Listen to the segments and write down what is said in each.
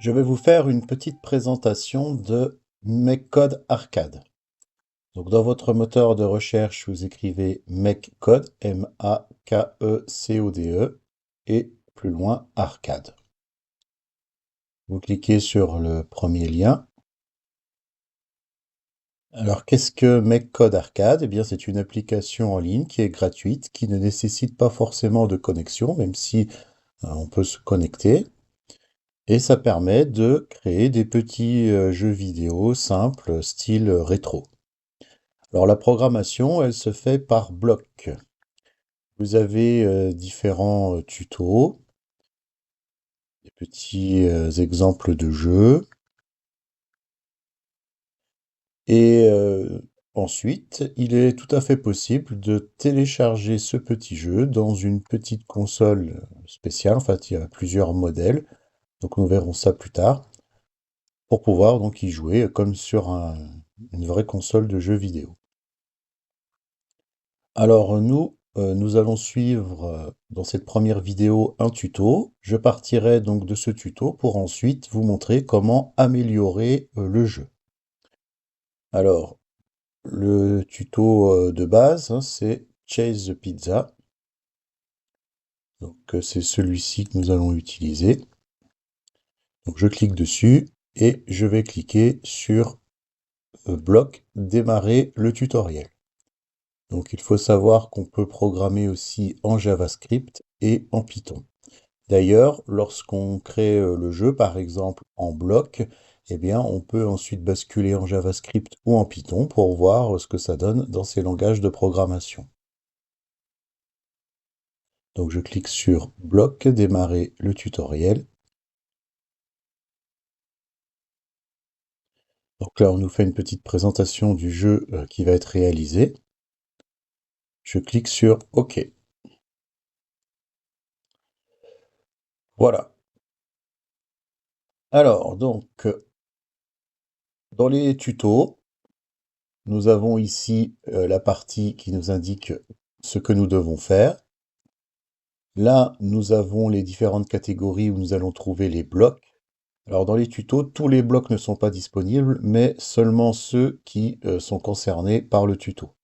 Je vais vous faire une petite présentation de MakeCode Arcade. Donc, dans votre moteur de recherche, vous écrivez MakeCode, M-A-K-E-C-O-D-E, et plus loin, Arcade. Vous cliquez sur le premier lien. Alors, qu'est-ce que MakeCode Arcade? Eh bien, c'est une application en ligne qui est gratuite, qui ne nécessite pas forcément de connexion, même si on peut se connecter. Et ça permet de créer des petits jeux vidéo simples, style rétro. Alors la programmation, elle se fait par bloc. Vous avez différents tutos, des petits exemples de jeux. Et ensuite, il est tout à fait possible de télécharger ce petit jeu dans une petite console spéciale. En fait, il y a plusieurs modèles, donc nous verrons ça plus tard, pour pouvoir donc y jouer comme sur une vraie console de jeux vidéo. Alors nous allons suivre dans cette première vidéo un tuto. Je partirai donc de ce tuto pour ensuite vous montrer comment améliorer le jeu. Alors, le tuto de base, hein, c'est Chase the Pizza. Donc c'est celui-ci que nous allons utiliser. Donc je clique dessus et je vais cliquer sur bloc démarrer le tutoriel. Donc il faut savoir qu'on peut programmer aussi en JavaScript et en Python. D'ailleurs, lorsqu'on crée le jeu, par exemple en bloc, eh bien, on peut ensuite basculer en JavaScript ou en Python pour voir ce que ça donne dans ces langages de programmation. Donc je clique sur bloc, démarrer le tutoriel. Donc là, on nous fait une petite présentation du jeu qui va être réalisé. Je clique sur OK. Voilà. Alors, donc, dans les tutos, nous avons ici la partie qui nous indique ce que nous devons faire. Là, nous avons les différentes catégories où nous allons trouver les blocs. Alors, dans les tutos, tous les blocs ne sont pas disponibles, mais seulement ceux qui sont concernés par le tuto.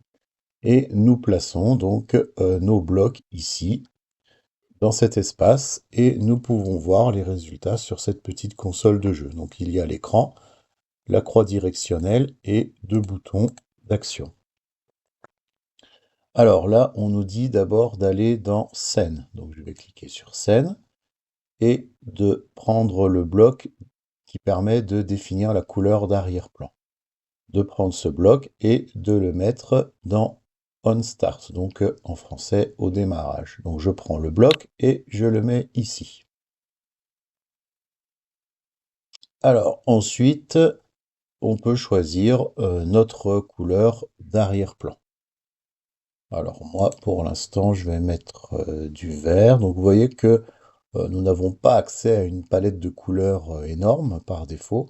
Et nous plaçons donc nos blocs ici, dans cet espace, et nous pouvons voir les résultats sur cette petite console de jeu. Donc, il y a l'écran, la croix directionnelle et deux boutons d'action. Alors là, on nous dit d'abord d'aller dans Scène. Donc, je vais cliquer sur Scène et de prendre le bloc qui permet de définir la couleur d'arrière-plan. De prendre ce bloc et de le mettre dans On Start, donc en français au démarrage. Donc je prends le bloc et je le mets ici. Alors ensuite, on peut choisir notre couleur d'arrière-plan. Alors moi, pour l'instant, je vais mettre du vert. Donc vous voyez que nous n'avons pas accès à une palette de couleurs énorme par défaut.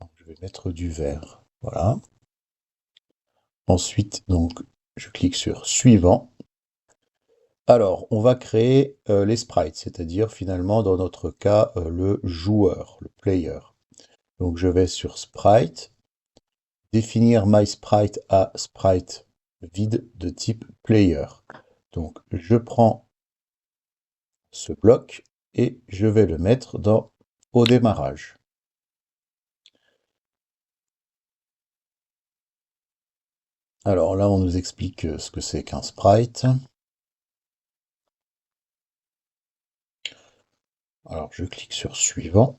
Donc, je vais mettre du vert. Voilà. Ensuite, donc, je clique sur Suivant. Alors, on va créer les sprites, c'est-à-dire finalement, dans notre cas, le joueur, le player. Donc, je vais sur Sprite, définir MySprite à sprite vide de type player. Donc, je prends ce bloc et je vais le mettre dans au démarrage. Alors là, on nous explique ce que c'est qu'un sprite. Alors, je clique sur Suivant.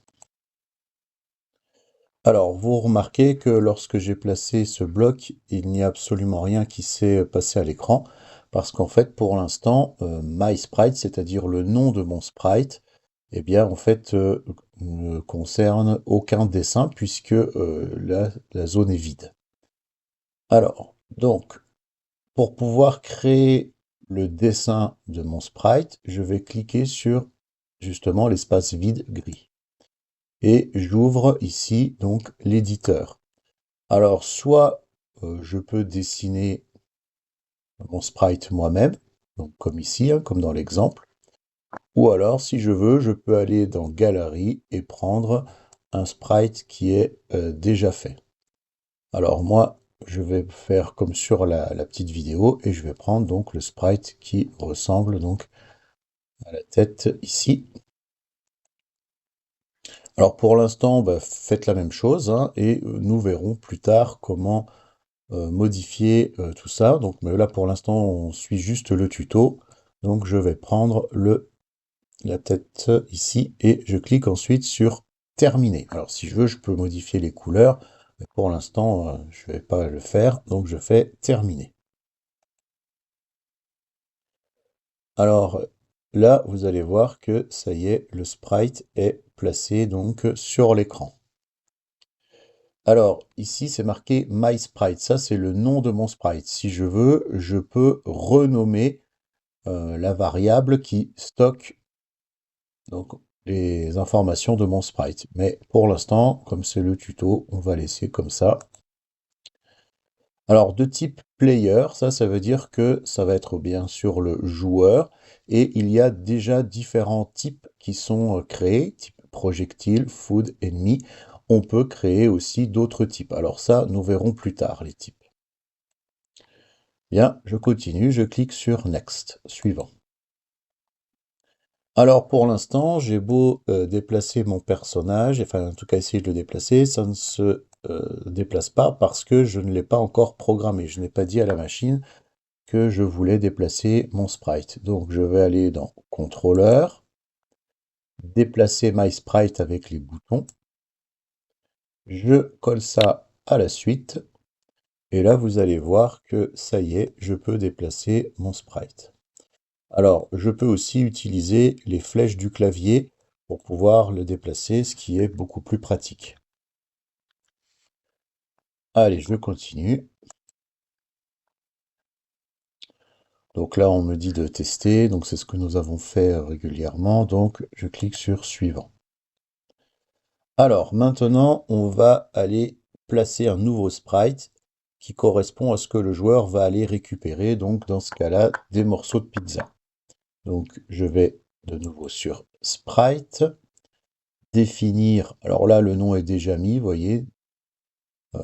Alors, vous remarquez que lorsque j'ai placé ce bloc, il n'y a absolument rien qui s'est passé à l'écran, parce qu'en fait, pour l'instant, MySprite, c'est-à-dire le nom de mon sprite, eh bien, en fait, ne concerne aucun dessin, puisque la zone est vide. Alors, donc, pour pouvoir créer le dessin de mon sprite, je vais cliquer sur, justement, l'espace vide gris. Et j'ouvre ici donc l'éditeur. Alors soit je peux dessiner mon sprite moi-même, donc comme ici, hein, comme dans l'exemple, Ou alors, si je veux, je peux aller dans Galerie et prendre un sprite qui est déjà fait. Alors moi, je vais faire comme sur la petite vidéo et je vais prendre donc le sprite qui ressemble donc à la tête ici. Alors pour l'instant, bah, faites la même chose hein, et nous verrons plus tard comment modifier tout ça. Donc mais là pour l'instant, on suit juste le tuto. Donc je vais prendre la tête ici et je clique ensuite sur terminer. Alors si je veux, je peux modifier les couleurs, mais pour l'instant, je ne vais pas le faire. Donc je fais terminer. Alors là, vous allez voir que ça y est, le sprite est placé donc sur l'écran. Alors ici, c'est marqué My Sprite. Ça, c'est le nom de mon sprite. Si je veux, je peux renommer la variable qui stocke donc, les informations de mon sprite. Mais pour l'instant, comme c'est le tuto, on va laisser comme ça. Alors, de type player, ça veut dire que ça va être bien sûr le joueur. Et il y a déjà différents types qui sont créés, type projectile, food, ennemi. On peut créer aussi d'autres types. Alors ça, nous verrons plus tard les types. Bien, je continue, je clique sur Next, suivant. Alors pour l'instant, j'ai beau déplacer mon personnage, enfin en tout cas essayer de le déplacer, ça ne se déplace pas parce que je ne l'ai pas encore programmé. Je n'ai pas dit à la machine que je voulais déplacer mon sprite. Donc je vais aller dans Contrôleur, déplacer My Sprite avec les boutons. Je colle ça à la suite. Et là, vous allez voir que ça y est, je peux déplacer mon sprite. Alors, je peux aussi utiliser les flèches du clavier pour pouvoir le déplacer, ce qui est beaucoup plus pratique. Allez, je continue. Donc là, on me dit de tester, donc c'est ce que nous avons fait régulièrement, donc je clique sur suivant. Alors, maintenant, on va aller placer un nouveau sprite qui correspond à ce que le joueur va aller récupérer, donc dans ce cas-là, des morceaux de pizza. Donc, je vais de nouveau sur Sprite, définir. Alors là, le nom est déjà mis, vous voyez.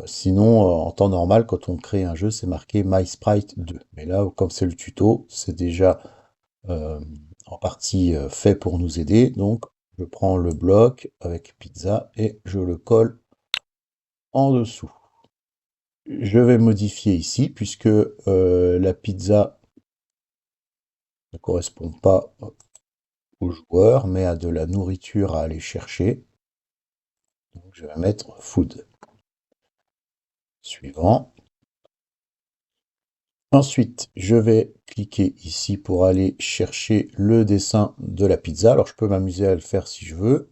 Sinon, en temps normal, quand on crée un jeu, c'est marqué MySprite2. Mais là, comme c'est le tuto, c'est déjà euh, en partie fait pour nous aider. Donc, je prends le bloc avec pizza et je le colle en dessous. Je vais modifier ici, puisque la pizza ne correspond pas au joueur, mais à de la nourriture à aller chercher. Donc, je vais mettre food. Suivant. Ensuite, je vais cliquer ici pour aller chercher le dessin de la pizza. Alors, je peux m'amuser à le faire si je veux,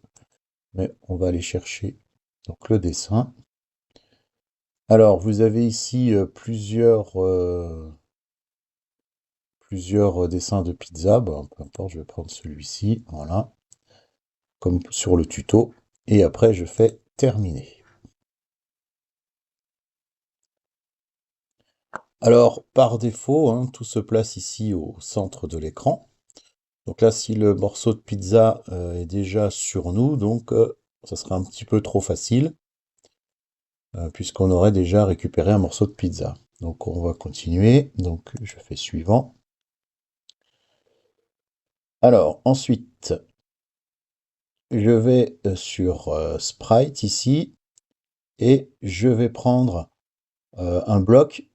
mais on va aller chercher donc le dessin. Alors, vous avez ici plusieurs dessins de pizza. Bon, peu importe, je vais prendre celui-ci, voilà, comme sur le tuto. Et après, je fais terminer. Alors, par défaut, hein, tout se place ici au centre de l'écran. Donc là, si le morceau de pizza est déjà sur nous, donc ça sera un petit peu trop facile, puisqu'on aurait déjà récupéré un morceau de pizza. Donc on va continuer. Donc je fais suivant. Alors ensuite, je vais sur Sprite ici, et je vais prendre un bloc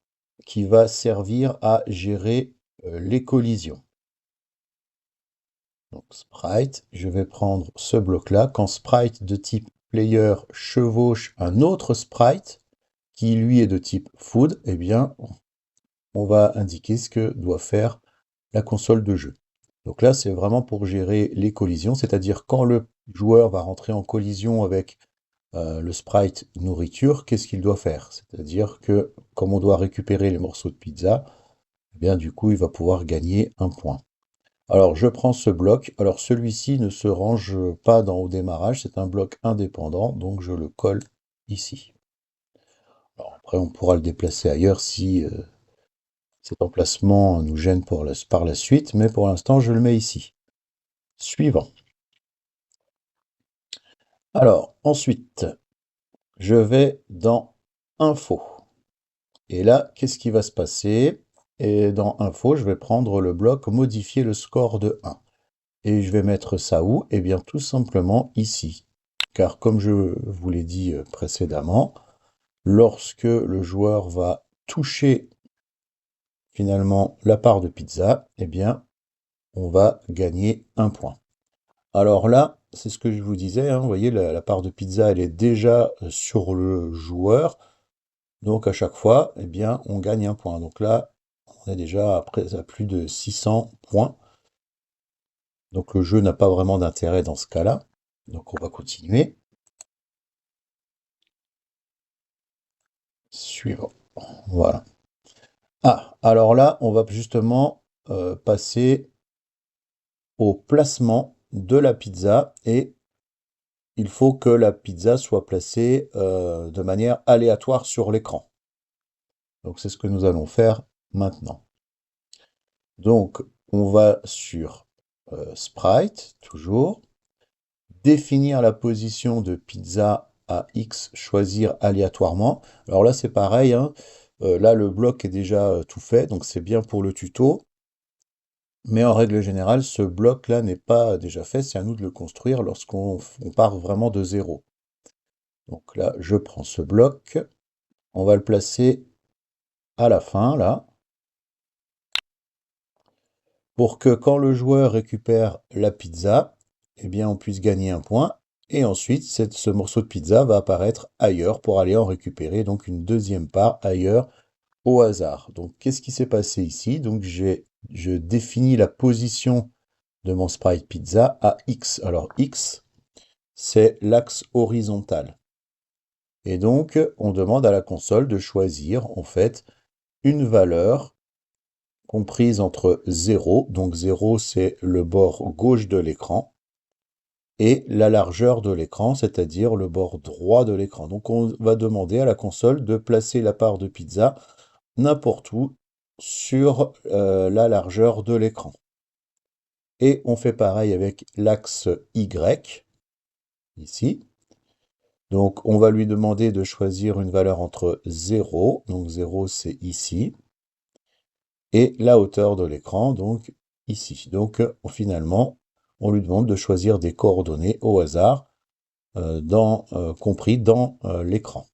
qui va servir à gérer les collisions. Donc Sprite, je vais prendre ce bloc-là. Quand Sprite de type Player chevauche un autre Sprite, qui lui est de type Food, eh bien, on va indiquer ce que doit faire la console de jeu. Donc là, c'est vraiment pour gérer les collisions, c'est-à-dire quand le joueur va rentrer en collision avec le sprite nourriture, qu'est-ce qu'il doit faire? C'est-à-dire que comme on doit récupérer les morceaux de pizza, eh bien du coup, il va pouvoir gagner un point. Alors, je prends ce bloc. Alors, celui-ci ne se range pas au démarrage, c'est un bloc indépendant, donc je le colle ici. Alors, après, on pourra le déplacer ailleurs si cet emplacement nous gêne par la suite, mais pour l'instant, je le mets ici. Suivant. Alors, ensuite, je vais dans Info. Et là, qu'est-ce qui va se passer? Et dans Info, je vais prendre le bloc Modifier le score de 1. Et je vais mettre ça où? Eh bien, tout simplement ici. Car comme je vous l'ai dit précédemment, lorsque le joueur va toucher finalement la part de pizza, eh bien, on va gagner un point. Alors là, c'est ce que je vous disais, hein, vous voyez, la part de pizza, elle est déjà sur le joueur. Donc à chaque fois, eh bien, on gagne un point. Donc là, on est déjà à plus de 600 points. Donc le jeu n'a pas vraiment d'intérêt dans ce cas-là. Donc on va continuer. Suivant. Voilà. Ah, alors là, on va justement passer au placement de la pizza et il faut que la pizza soit placée de manière aléatoire sur l'écran. Donc c'est ce que nous allons faire maintenant. Donc on va sur Sprite, toujours. Définir la position de pizza à X, choisir aléatoirement. Alors là c'est pareil, hein. Là le bloc est déjà tout fait, donc c'est bien pour le tuto. Mais en règle générale, ce bloc-là n'est pas déjà fait, c'est à nous de le construire lorsqu'on part vraiment de zéro. Donc là, je prends ce bloc, on va le placer à la fin, là, pour que quand le joueur récupère la pizza, eh bien, on puisse gagner un point. Et ensuite, ce morceau de pizza va apparaître ailleurs pour aller en récupérer donc une deuxième part ailleurs au hasard. Donc, qu'est-ce qui s'est passé ici? Donc, je définis la position de mon sprite pizza à X. Alors, X, c'est l'axe horizontal. Et donc, on demande à la console de choisir, en fait, une valeur comprise entre 0, donc 0 c'est le bord gauche de l'écran, et la largeur de l'écran, c'est-à-dire le bord droit de l'écran. Donc on va demander à la console de placer la part de pizza n'importe où sur la largeur de l'écran. Et on fait pareil avec l'axe Y, ici. Donc on va lui demander de choisir une valeur entre 0, donc 0 c'est ici, et la hauteur de l'écran, donc ici. Donc finalement, on lui demande de choisir des coordonnées au hasard, compris dans l'écran.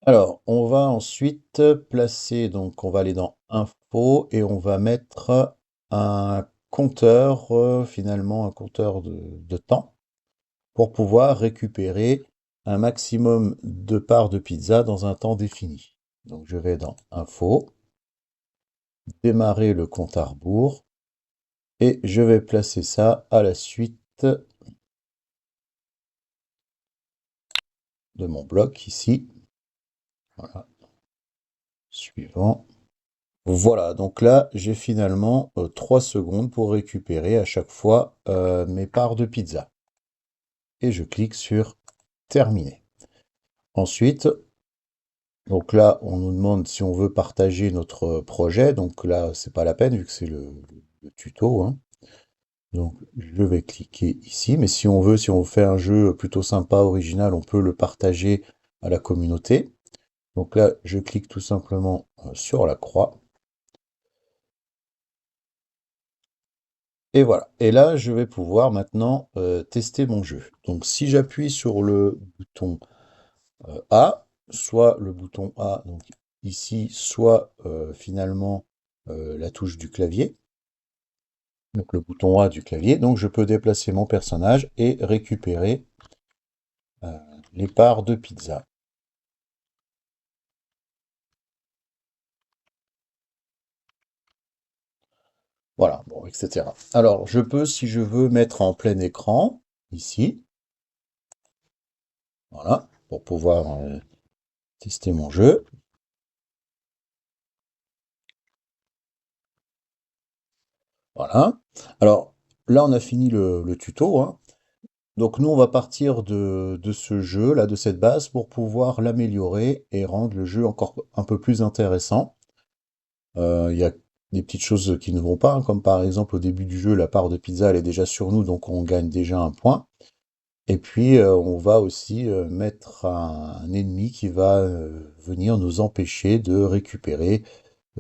Alors, on va ensuite placer, donc on va aller dans Info et on va mettre un compteur, finalement un compteur de temps, pour pouvoir récupérer un maximum de parts de pizza dans un temps défini. Donc je vais dans Info, démarrer le compte à rebours, et je vais placer ça à la suite de mon bloc ici. Voilà. Suivant. Voilà, donc là, j'ai finalement 3 secondes pour récupérer à chaque fois mes parts de pizza. Et je clique sur Terminer. Ensuite, donc là, on nous demande si on veut partager notre projet. Donc là, c'est pas la peine vu que c'est le tuto, hein. Donc je vais cliquer ici. Mais si on veut, si on fait un jeu plutôt sympa, original, on peut le partager à la communauté. Donc là, je clique tout simplement sur la croix. Et voilà. Et là, je vais pouvoir maintenant tester mon jeu. Donc si j'appuie sur le bouton A, soit le bouton A, donc ici, soit finalement la touche du clavier, donc le bouton A du clavier, donc je peux déplacer mon personnage et récupérer les parts de pizza. Voilà, bon, etc. Alors, je peux, si je veux, mettre en plein écran, ici, voilà, pour pouvoir tester mon jeu. Voilà. Alors, là, on a fini le tuto, hein. Donc, nous, on va partir de ce jeu, là, de cette base, pour pouvoir l'améliorer et rendre le jeu encore un peu plus intéressant. Il y a des petites choses qui ne vont pas, hein, comme par exemple au début du jeu, la part de pizza elle est déjà sur nous, donc on gagne déjà un point. Et puis on va aussi mettre un ennemi qui va venir nous empêcher de récupérer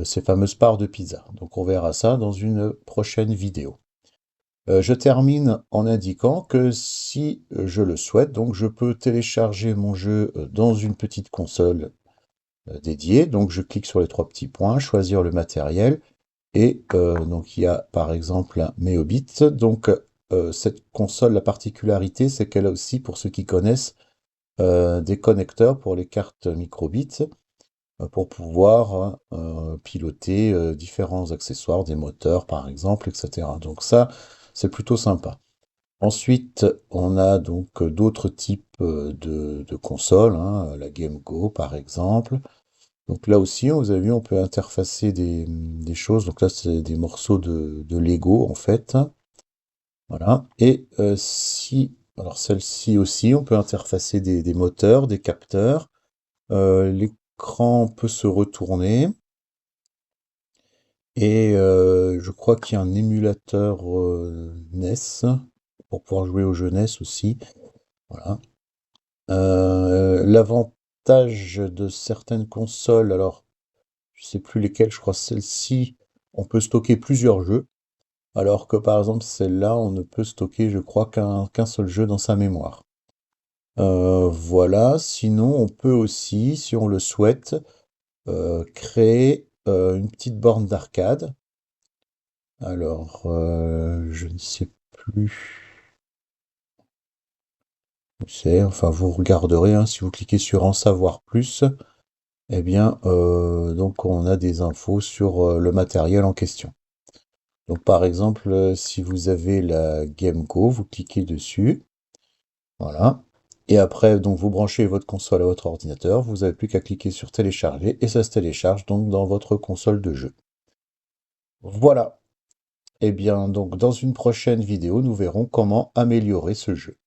ces fameuses parts de pizza. Donc on verra ça dans une prochaine vidéo. Je termine en indiquant que si je le souhaite, donc je peux télécharger mon jeu dans une petite console dédiée. Donc je clique sur les trois petits points, choisir le matériel. Et donc il y a par exemple un Meobit. Donc cette console, la particularité, c'est qu'elle a aussi, pour ceux qui connaissent, des connecteurs pour les cartes microbit pour pouvoir piloter différents accessoires, des moteurs par exemple, etc. Donc ça, c'est plutôt sympa. Ensuite, on a donc d'autres types de consoles, hein, la Game Go par exemple. Donc là aussi, vous avez vu, on peut interfacer des choses. Donc là, c'est des morceaux de Lego en fait. Voilà. Et alors celle-ci aussi, on peut interfacer des moteurs, des capteurs. L'écran peut se retourner. Et je crois qu'il y a un émulateur NES pour pouvoir jouer aux jeux NES aussi. Voilà. L'avantage de certaines consoles, alors je sais plus lesquelles, je crois celle-ci, on peut stocker plusieurs jeux, alors que par exemple celle-là, on ne peut stocker, je crois, qu'un seul jeu dans sa mémoire. Voilà, sinon on peut aussi, si on le souhaite, créer une petite borne d'arcade. Alors, je ne sais plus où c'est, enfin vous regarderez, hein, si vous cliquez sur en savoir plus, eh bien, donc on a des infos sur le matériel en question. Donc par exemple, si vous avez la Game Go, vous cliquez dessus, voilà. Et après, donc vous branchez votre console à votre ordinateur, vous n'avez plus qu'à cliquer sur télécharger et ça se télécharge donc dans votre console de jeu. Voilà. Eh bien, donc dans une prochaine vidéo, nous verrons comment améliorer ce jeu.